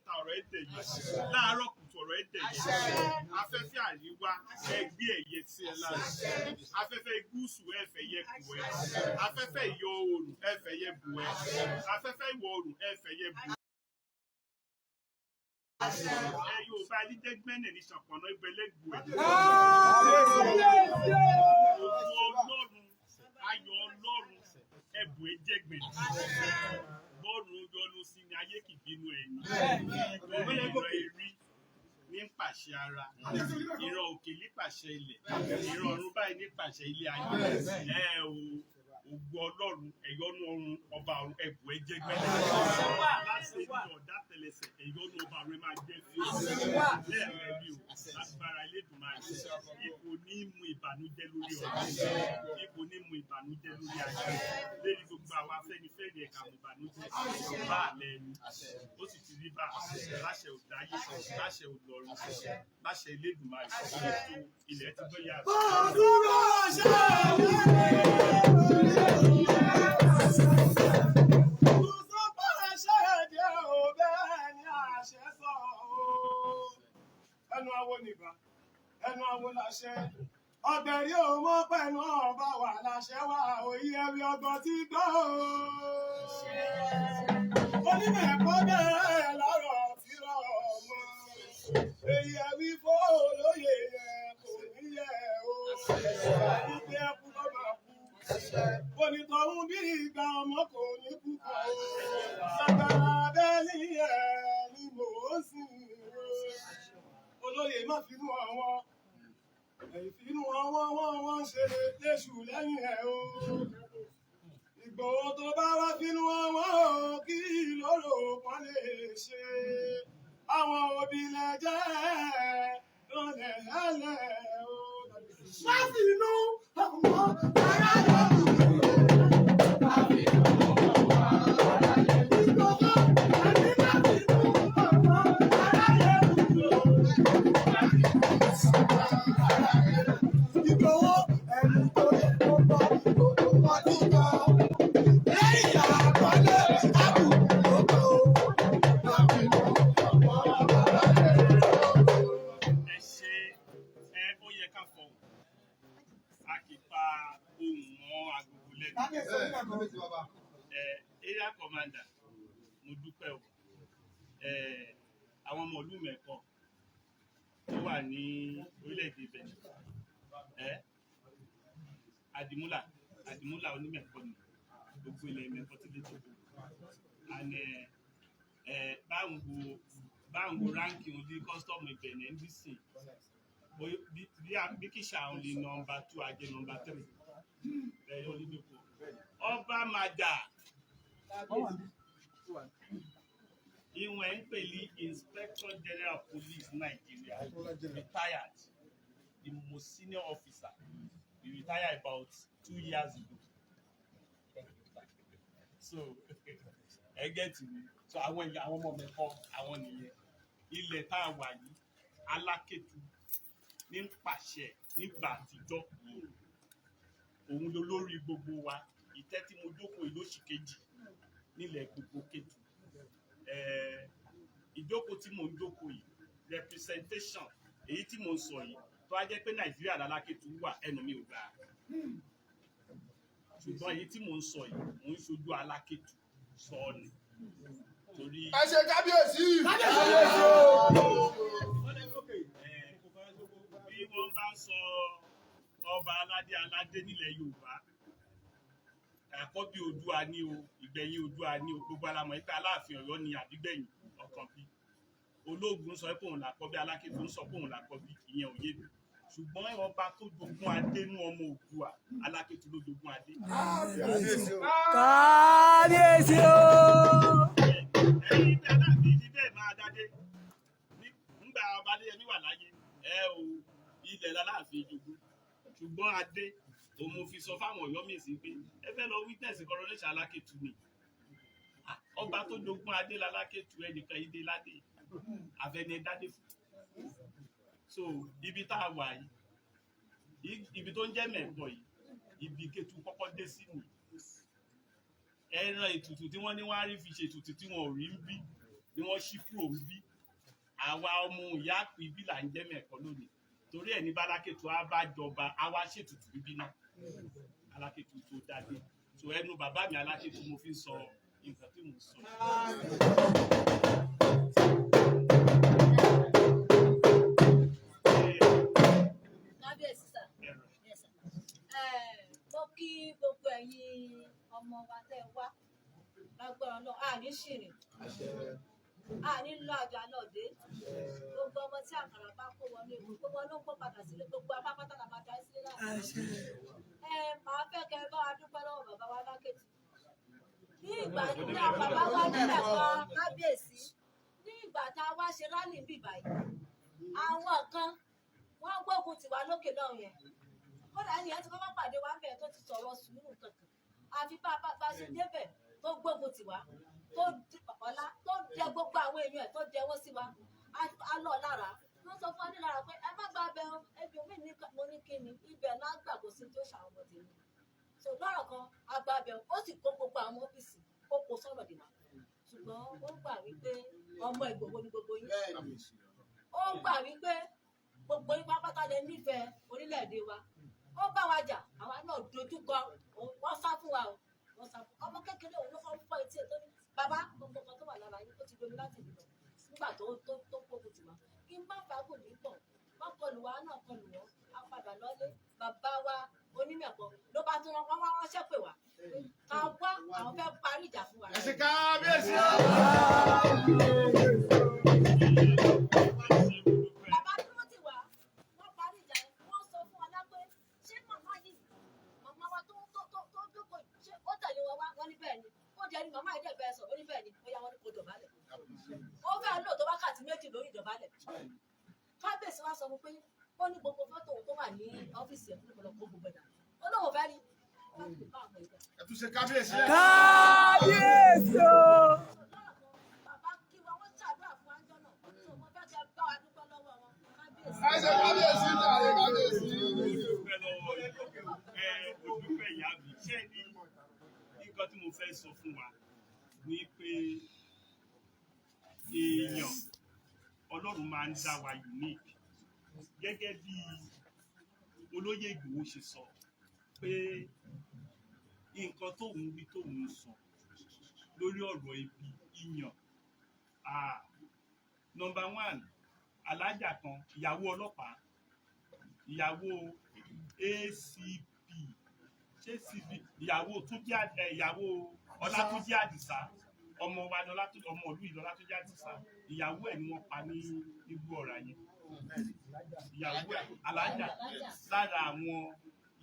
ìyálẹ̀ta ọ̀rọ̀ ẹ̀dẹ̀ yìí láàárọ̀ kùtù ọ̀rọ̀ ẹ̀dẹ̀ yìí afẹ́fẹ́ àríwá ẹgbẹ́ ẹ̀yẹ sí ẹ lára afẹ́fẹ́ gúúsù ẹ̀fẹ̀ yẹ bù ẹ afẹ́fẹ́ ìyọ̀ oòrùn ẹ̀fẹ̀ yẹ bù ẹ afẹ́fẹ́ ìwọ̀ oòrùn ẹ̀fẹ̀ yẹ bù ẹ. Yorùbá dídẹ́gbẹ́nẹ̀ ní ṣàpọ̀nà ìbẹ̀lẹ́gbù ẹ̀. Ọlọ́run ayọ̀ Ọlọ́run ẹ̀bù ẹ̀jẹ̀gbẹ̀ bọ́ọ̀lù yọnu sí ni ayé kìbínú ẹni ìran erí ní pàṣẹ ara ìran òkè ní pàṣẹ ilẹ̀ ìran ọ̀run báyìí ní pàṣẹ ilé ayé ògbó Ọlọ́run ẹ̀yọ́nú ọ̀run ọba ọ̀run ẹ̀bù ẹ̀jẹ̀gbẹ̀ láti ní ọ̀dá tẹlẹsẹ̀ ẹ̀yọ́nú ọba rẹ̀ máa jẹ́ fi lẹ́ẹ̀rẹ́ bí o agbára Elédùmarè ipò ní mú ìbànújẹ́ lórí ọ̀rọ̀ ipò ní mú ìbànújẹ́ lórí ayé lórí gbogbo àwọn Afẹ́nifẹ́re ẹ̀ka mú ìbànújẹ́ bá àlẹ́ ẹni ó sì ti rí bá láṣẹ òdáyé láṣẹ òlọ́run láṣẹ Elédùmarè ètò ilẹ̀ ti gbé yàrá. Ẹnu awo nìbà, ẹnu awo láṣẹ. Ọbẹ̀ rí òun mọ́ pẹ̀lú ọba wà láṣẹ wà òyí ẹ̀rí ọgbọ̀n tí gbọ́. Onímọ̀ ẹ̀kọ́ bẹ̀rẹ̀ lọ́rọ̀ tí rọ̀ mọ́. Èyí ẹ̀rí fó olóyè yẹn kò níyẹ̀ o. Ìgbé ẹkú ló máa kú. Onítọ̀hún bí ìgbà ọmọ kò ní kú kọ́ o. Sàgbàrà bẹ́ẹ̀ni ẹ̀ ni mò ń sìn o. Olóyè má fi mú àwọn ìfinú wọ́n ṣe léṣù lẹ́yìn ẹ̀ o. Ìgbòho tó bá wá fínú wọn kí lóró kan lè ṣe. Àwọn òbí lẹ jẹ́ lọ́lẹ̀ lẹ́lẹ̀ o. Má fínú ọmọ ará lọ́wọ́. Area commander mo dúpẹ́ o àwọn ọmọ ìlú mẹ́kọ tó wà ní orílẹ̀-èdè Benin Àdìmúlà onímẹ̀kọ ni gbogbo ilẹ̀ mẹ́kọ tí lè tó and báwo ránkì òun di custom Benin ndc bí kìsà òun lè nọmba 2 ajé nọmba 3 ẹ̀yọ́ onídòkó ọba màjà ìwọ̀n ń pè ní Inspector General of Police Nigeria retired the most senior officer he retired about 2 years ago so ẹgẹ́ tì mí so àwọn ọmọ mi kọ́ àwọn nìyẹn ilẹ̀ tá a wà yìí Alákétu ní pàṣẹ nígbà àtijọ́ òun ló lórí gbogbo wa ìtẹ́ tí mo jókòó ìlóṣì kejì nílẹ̀ gbogbo Kétu ìjókòó tí mo ń jókòó yìí representation èyí tí mo ń sọ yìí tó á jẹ́ pé Nàìjíríà l'Alákétu wà ẹnu mi ò gbà ṣùgbọ́n èyí tí mo ń sọ yìí mo ń ṣojú Alákétu sọ ni torí. ẹ ṣe kábíyèsí. bí wọ́n bá sọ ọba aládé nílẹ̀ Yorùbá àkọ́bí Oòduà ni o ìgbẹ̀yìn Oòduà ni o gbogbo alamọ̀ ìpè Aláàfin Ọ̀yọ́ ni àbígbẹ̀yìn Ọ̀kànbí Olóògùn sọ pé òun làkọ́bí Alákétu ń sọ pé òun làkọ́bí ìyẹn ò yé mi ṣùgbọ́n ọba tó jogún adé nú ọmọ Oòduà Alákétu ló jogún adé. kábíyèsí o. ẹ̀yin bẹ́ẹ̀ náà ní ibi bẹ́ẹ̀ máa dádé nígbà ọba Adéyẹmí wà láyé o ilẹ̀ l'Aláàfin jogún ṣùgbọ́n adé òun mo fi sọ fáwọn Ọ̀yọ́mèsì pé ẹ fẹ́ lọ witness coronation Alákétu ni ọba tó jogún adé l'Alákétu ẹnìkan ìdè ládé àfẹnẹ dádé fún so ibi tá a wà yìí ibi tó ń jẹ́ Mẹ̀kọ yìí ibi Kétu kọ́kọ́ dé sí ni ẹran ètùtù tí wọ́n ní wọ́n á rí fi ṣe ètùtù tí wọ́n ò rí ń bí ni wọ́n ṣí kúrò ń bí àwa ọmọ ìyá ìbí là ń jẹ́ mẹ́ẹ̀kọ́ lónìí torí ẹ̀ ní bálákètò á bá jọba á wá ṣètùtù bíbí náà alákètò tó dáadé tó ẹnu bàbá mi alákètò mo fi ń sọ nǹkan tí mo sọ. Mo kí gbogbo ẹ̀yin ọmọ wa tẹ́ wá lágbára náà àní ṣìrìn àní lọ àjà náà dé gbogbo ọmọ tí àkàrà bá kó wọlé gbogbo ló ń kó padà sílé gbogbo apápátá la máa darí sílé láti màá fẹ́ kẹ́ ẹ bá wa dúpẹ́ lọ́wọ́ bàbá wa lákètì ní ìgbà tí àwọn bàbá wa nílẹ̀ kan kábíyèsí ní ìgbà tá a wá ṣe rálì bì báyìí àwọn kan wọ́n gbógun tiwa lókè náà yẹn kódà ẹnìyẹn ti kọ́kọ́ pàdé wa ń bẹ̀ tó ti sọ̀rọ̀ sùúrù kankan àfi bá a ṣe débẹ̀ tó gbógun tiwa tó ọ̀la tó jẹ gbogbo àwọn èèyàn ẹ̀ tó jẹ wọ́n sí wa á lọ lára wọ́n sọ fún wa ní lára pé ẹ má gba abẹ ẹbí omi ní mo ní kí ni ibẹ̀ lágbà kò sí tó ṣàwọn ọmọ tèmi so lọ́rọ̀ kan agba abẹ ó sì kó gbogbo àwọn ọ́fíìsì ó kó sọ̀rọ̀ dìbò ṣùgbọ́n ó gbà wípé ọmọ Ìgbòho ni gbogbo yín ó gbà wípé gbogbo yín pápátá lè nífẹ̀ẹ́ orílẹ̀-èdè wa ó bá wa jà àwa náà dojú kọ wọ́n sá fún wa o wọ́n sá fún ọmọ kékeré òun ló fọ́ fọ́ etí ẹ̀ tó ní bàbá gbogbo kan tó wà lára yín ó ti domi láti ìlú nígbà tó kókò tiwa kí n má fagùn ní pọ̀ wọ́n kọlù wa náà kọlù wọ́n á padà lọ́lé bàbá wa onímẹ̀kọ́ ló bá tún wọ́n wá ránṣẹ́ pè wá ká wá àwọn fẹ́ parí ìjà fún wa. ẹ ṣe kábíyèsí. bàbá dúró tì wá wọ́n parí ìjà wọ́n sọ fún wa lápẹ́ ṣé màmá yìí màmá wa tó jókòó ṣé ó tẹ̀lé wọn wá wọ́n ní bẹ́ẹ̀ ni ó jẹ́ ní màmá ìdẹ́ bẹ́ẹ̀ sọ ó ní bẹ́ẹ̀ ni ó yá wọn ní kó dọ̀bálẹ̀ ó fẹ́ lò tó wákàtí méjì lórí ìdọ̀bálẹ̀ kábíyèsí wa sọ fún pé ó ní gbogbo fọ́tò tó wà ní ọ́fíìsì ẹ̀ fún ìpolówó gbogbo ẹ̀dá ó lóun fẹ́ rí ẹ tún ṣe kábíyèsí. kábíyèsí o. bàbá kí wa wọ́n ṣàdúrà fún àjọ náà tó mo fẹ́ kẹ́ bá wa dúpẹ́ lọ́wọ́ wọn kábíyèsí. ẹ ṣe kábíyèsí láàrin kábíyèsí. Dúpẹ́ lọ́wọ́ olùfẹ́ ìyá mi ṣé ní nǹkan tí mo fẹ́ sọ fún wa ni pé èèyàn Ọlọ́run máa ń dá wa unique gẹ́gẹ́ bí olóyè Ìgbòho ṣe sọ pé nǹkan tóun wí tóun sọ lórí ọ̀rọ̀ ibi ìyàn number one alájà kan ìyàwó ọlọ́pàá ìyàwó ACP ṣé CP ìyàwó Ọlátúnjí Àdìsá ọmọ wa ní ọmọ ìlú ìlú Ọlátúnjí Àdìsá ìyàwó ẹ̀ ni wọ́n pa ní Igbó Ọ̀rà yẹn ìyàwó ẹ̀ alájà lára àwọn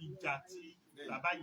ìjà tí bàbá yìí